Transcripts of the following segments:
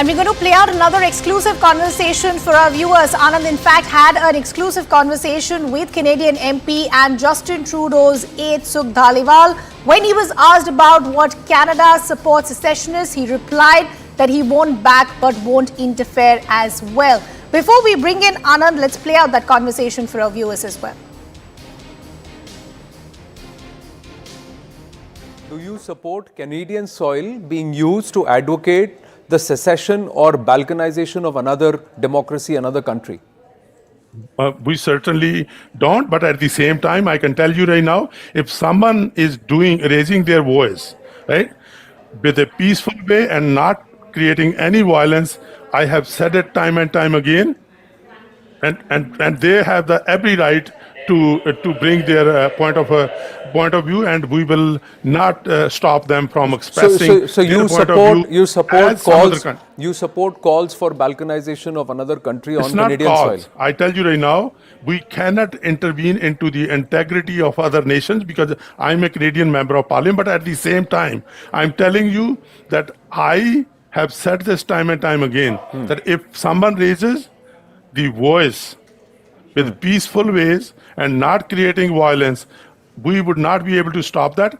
And we're going to play out another exclusive conversation for our viewers. Anand, in fact, had an exclusive conversation with Canadian MP and Justin Trudeau's aide, Sukh Dhaliwal. When he was asked about what Canada supports secessionists, he replied that he won't back but won't interfere as well. Before we bring in Anand, let's play out that conversation for our viewers as well. Do you support Canadian soil being used to advocate the secession or balkanization of another democracy, another country? We certainly don't, but at the same time, I can tell you right now, if someone is raising their voice, right, with a peaceful way and not creating any violence, I have said it time and time again, and they have the every right to bring their point of view, and we will not stop them from expressing. So you support calls for balkanization of another country on Canadian soil. I tell you right now, we cannot intervene into the integrity of other nations because I'm a Canadian member of Parliament. But at the same time, I'm telling you that I have said this time and time again that if someone raises the voice with peaceful ways and not creating violence, we would not be able to stop that.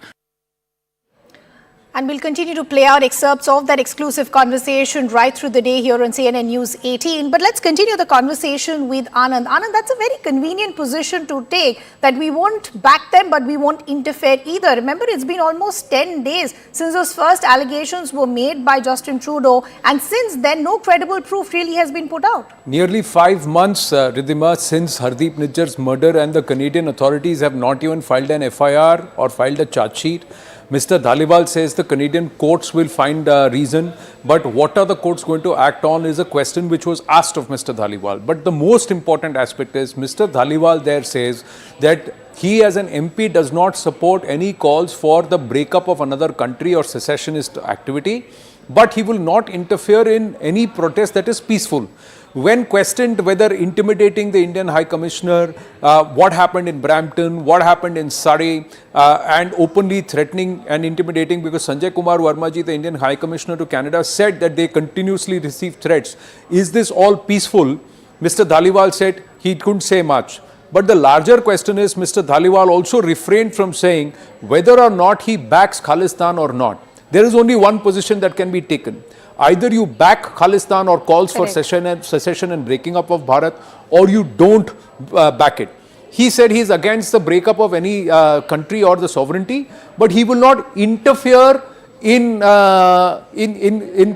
And we'll continue to play out excerpts of that exclusive conversation right through the day here on CNN News 18. But let's continue the conversation with Anand. Anand, that's a very convenient position to take, that we won't back them, but we won't interfere either. Remember, it's been almost 10 days since those first allegations were made by Justin Trudeau. And since then, no credible proof really has been put out. Nearly 5 months, Ridhima, since Hardeep Nijjar's murder, and the Canadian authorities have not even filed an FIR or filed a charge sheet. Mr. Dhaliwal says the Canadian courts will find a reason, but what are the courts going to act on is a question which was asked of Mr. Dhaliwal. But the most important aspect is Mr. Dhaliwal there says that he as an MP does not support any calls for the breakup of another country or secessionist activity, but he will not interfere in any protest that is peaceful. When questioned whether intimidating the Indian High Commissioner, what happened in Brampton, what happened in Surrey, and openly threatening and intimidating, because Sanjay Kumar Verma-ji, the Indian High Commissioner to Canada, said that they continuously receive threats. Is this all peaceful? Mr. Dhaliwal said he couldn't say much. But the larger question is, Mr. Dhaliwal also refrained from saying whether or not he backs Khalistan or not. There is only one position that can be taken. Either you back Khalistan or calls for secession and breaking up of Bharat, or you don't back it. He said he is against the breakup of any country or the sovereignty, but he will not interfere in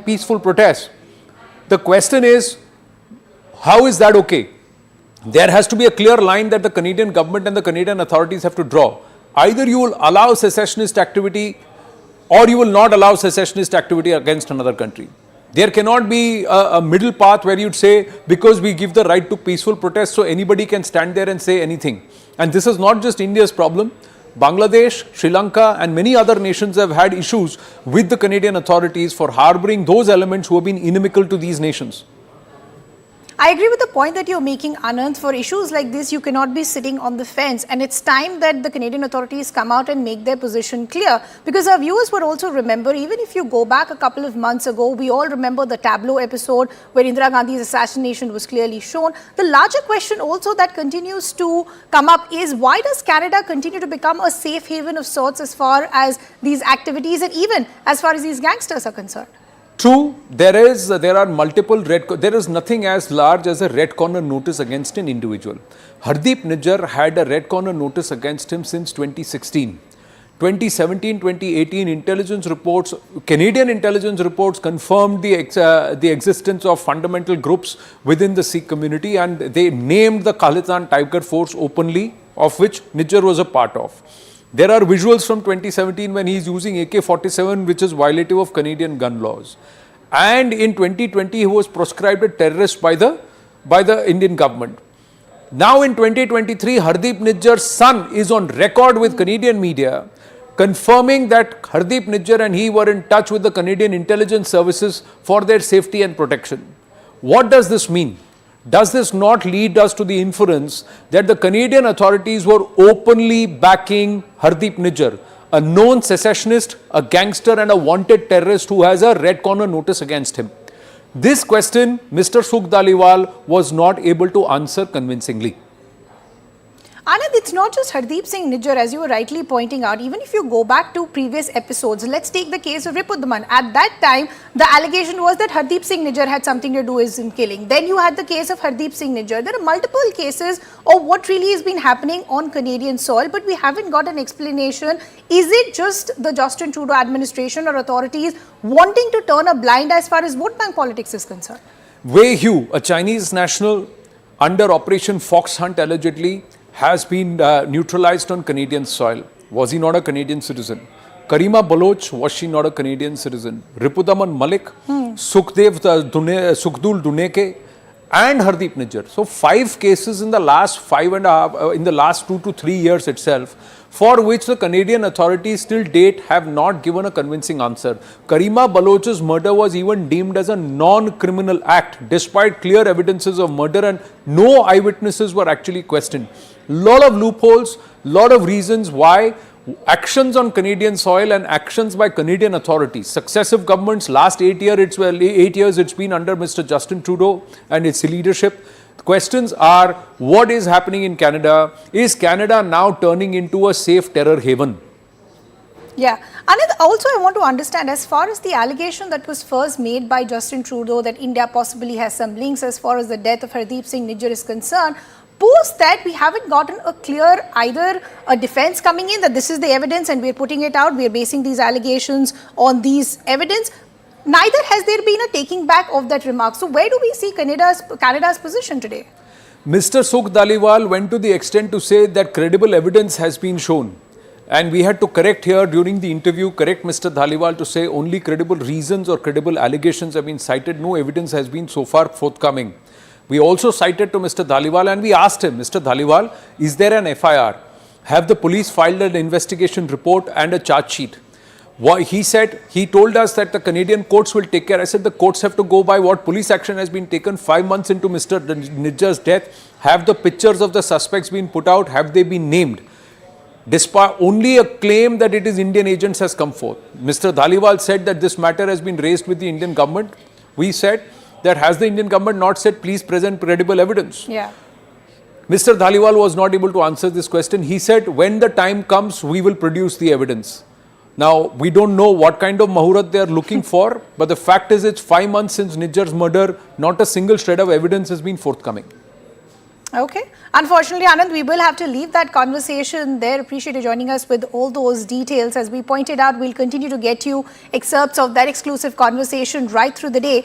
peaceful protests. The question is, how is that okay? There has to be a clear line that the Canadian government and the Canadian authorities have to draw. Either you will allow secessionist activity, or you will not allow secessionist activity against another country. There cannot be a middle path where you'd say, because we give the right to peaceful protest, so anybody can stand there and say anything. And this is not just India's problem. Bangladesh, Sri Lanka and many other nations have had issues with the Canadian authorities for harboring those elements who have been inimical to these nations. I agree with the point that you're making, Anand. For issues like this, you cannot be sitting on the fence. And it's time that the Canadian authorities come out and make their position clear. Because our viewers would also remember, even if you go back a couple of months ago, we all remember the Tableau episode where Indira Gandhi's assassination was clearly shown. The larger question also that continues to come up is, why does Canada continue to become a safe haven of sorts as far as these activities and even as far as these gangsters are concerned? True, there are multiple there is nothing as large as a red corner notice against an individual. Hardeep Nijjar had a red corner notice against him since 2016. 2017, 2018 intelligence reports, Canadian intelligence reports confirmed the existence of fundamental groups within the Sikh community, and they named the Khalistan Tiger Force openly, of which Nijjar was a part of. There are visuals from 2017 when he is using AK-47, which is violative of Canadian gun laws. And in 2020, he was proscribed a terrorist by the Indian government. Now in 2023, Hardeep Nijjar's son is on record with Canadian media confirming that Hardeep Nijjar and he were in touch with the Canadian intelligence services for their safety and protection. What does this mean? Does this not lead us to the inference that the Canadian authorities were openly backing Hardeep Nijjar, a known secessionist, a gangster and a wanted terrorist who has a red corner notice against him? This question, Mr. Sukh Dhaliwal was not able to answer convincingly. Anand, it's not just Hardeep Singh Nijjar, as you were rightly pointing out. Even if you go back to previous episodes, let's take the case of Ripudaman. At that time, the allegation was that Hardeep Singh Nijjar had something to do with his killing. Then you had the case of Hardeep Singh Nijjar. There are multiple cases of what really has been happening on Canadian soil, but we haven't got an explanation. Is it just the Justin Trudeau administration or authorities wanting to turn a blind eye as far as vote bank politics is concerned? Wei Hu, a Chinese national under Operation Fox Hunt allegedly, has been neutralized on Canadian soil. Was he not a Canadian citizen? Karima Baloch, was she not a Canadian citizen? Ripudaman Malik, Sukhdul Duneke, and Hardeep Nijjar. So 5 cases in the last 2 to 3 years itself, for which the Canadian authorities till date have not given a convincing answer. Karima Baloch's murder was even deemed as a non-criminal act, despite clear evidences of murder, and no eyewitnesses were actually questioned. Lot of loopholes, lot of reasons why actions on Canadian soil and actions by Canadian authorities, successive governments, last 8 years it's been under Mr. Justin Trudeau and its leadership. The questions are, what is happening in Canada? Is Canada now turning into a safe terror haven? Yeah. Anand, also I want to understand, as far as the allegation that was first made by Justin Trudeau that India possibly has some links as far as the death of Hardeep Singh Nijjar is concerned, post that we haven't gotten a clear either a defense coming in that this is the evidence and we're putting it out, we're basing these allegations on these evidence. Neither has there been a taking back of that remark. So where do we see Canada's position today? Mr. Sukh Dhaliwal went to the extent to say that credible evidence has been shown. And we had to correct here during the interview, correct Mr. Dhaliwal to say only credible reasons or credible allegations have been cited. No evidence has been so far forthcoming. We also cited to Mr. Dhaliwal and we asked him, Mr. Dhaliwal, is there an FIR? Have the police filed an investigation report and a charge sheet? He said, he told us that the Canadian courts will take care. I said the courts have to go by what police action has been taken 5 months into Mr. Nijjar's death. Have the pictures of the suspects been put out? Have they been named? Despite only a claim that it is Indian agents has come forth. Mr. Dhaliwal said that this matter has been raised with the Indian government. We said that has the Indian government not said please present credible evidence? Yeah. Mr. Dhaliwal was not able to answer this question. He said when the time comes we will produce the evidence. Now we don't know what kind of mahurat they are looking for, but the fact is it's 5 months since Nijjar's murder, not a single shred of evidence has been forthcoming. Okay. Unfortunately, Anand, we will have to leave that conversation there. Appreciate you joining us with all those details. As we pointed out, we'll continue to get you excerpts of that exclusive conversation right through the day.